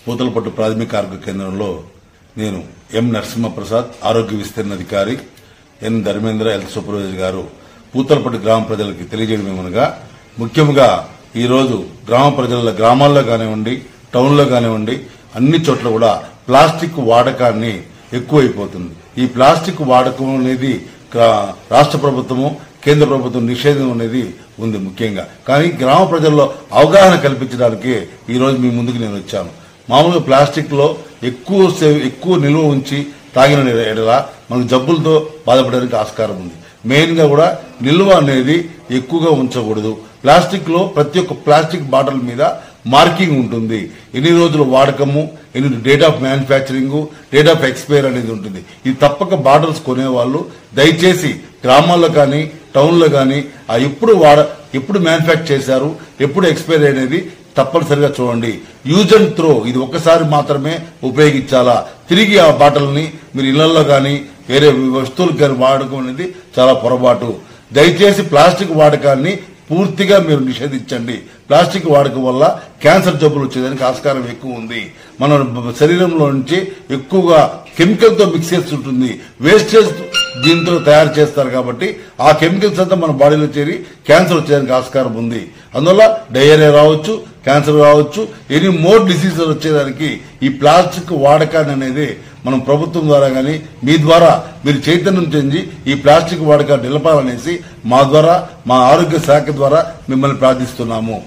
పూతలపట్టు ప్రాథమిక ఆరోగ్య కేంద్రంలో నేను ఎం నరసింహప్రసాద్ ఆరోగ్య విస్తరణ అధికారి, ఎన్ ధర్మేంద్ర హెల్త్ సూపర్వైజర్ గారు పూతలపట్టు గ్రామ ప్రజలకు తెలియజేయడం ఏమనగా, ముఖ్యంగా ఈ రోజు గ్రామ ప్రజల గ్రామాల్లో కానివ్వండి, టౌన్లో కానివ్వండి, అన్ని చోట్ల కూడా ప్లాస్టిక్ వాడకాన్ని ఎక్కువైపోతుంది. ఈ ప్లాస్టిక్ వాడకం అనేది రాష్ట్ర ప్రభుత్వము, కేంద్ర ప్రభుత్వం నిషేధం అనేది ఉంది ముఖ్యంగా. కానీ గ్రామ ప్రజల్లో అవగాహన కల్పించడానికి ఈ రోజు మీ ముందుకు నేను వచ్చాను. మామూలుగా ప్లాస్టిక్ లో ఎక్కువ నిల్వ ఉంచి తాగిన ఎడల మనకు జబ్బులతో బాధపడడానికి ఆస్కారం ఉంది. మెయిన్ గా కూడా నిల్వ అనేది ఎక్కువగా ఉంచకూడదు. ప్లాస్టిక్ లో ప్రతి ఒక్క ప్లాస్టిక్ బాటిల్ మీద మార్కింగ్ ఉంటుంది. ఎన్ని రోజుల వాడకము, ఎన్ని date of manufacturing, date of expire అనేది ఉంటుంది. ఇది తప్పక బాటిల్స్ కొనేవాళ్ళు దయచేసి గ్రామాల్లో కానీ టౌన్లో కానీ ఎప్పుడు మ్యానుఫ్యాక్చర్ చేశారు, ఎప్పుడు ఎక్స్పైర్ అనేది తప్పనిసరిగా చూడండి. యూజ్ అండ్ త్రో, ఇది ఒక్కసారి మాత్రమే ఉపయోగించాలా. తిరిగి ఆ బాటిల్ని మీరు ఇళ్లలో కానీ వేరే వస్తువులకు కానీ వాడకం అనేది చాలా పొరపాటు. దయచేసి ప్లాస్టిక్ వాడకాన్ని పూర్తిగా మీరు నిషేధించండి. ప్లాస్టిక్ వాడకం వల్ల క్యాన్సర్ జబ్బులు వచ్చేదానికి ఆస్కారం ఎక్కువ ఉంది. మన శరీరంలో నుంచి ఎక్కువగా కెమికల్ తో మిక్స్ చేసి ఉంటుంది. వేస్టేజ్ దీంతో తయారు చేస్తారు కాబట్టి ఆ కెమికల్స్ అంతా మన బాడీలో చేరి క్యాన్సర్ వచ్చేదానికి ఆస్కారం ఉంది. అందువల్ల డయేరియా రావచ్చు, క్యాన్సర్ రావచ్చు, ఎనీ మోర్ డిసీజెస్ వచ్చేదానికి ఈ ప్లాస్టిక్ వాడకాన్ని అనేది మనం ప్రభుత్వం ద్వారా కానీ మీ ద్వారా మీరు చైతన్యం చెంది ఈ ప్లాస్టిక్ వాడకాన్ని నిలపాలనేసి మా ద్వారా, మా ఆరోగ్య శాఖ ద్వారా మిమ్మల్ని ప్రార్థిస్తున్నాము.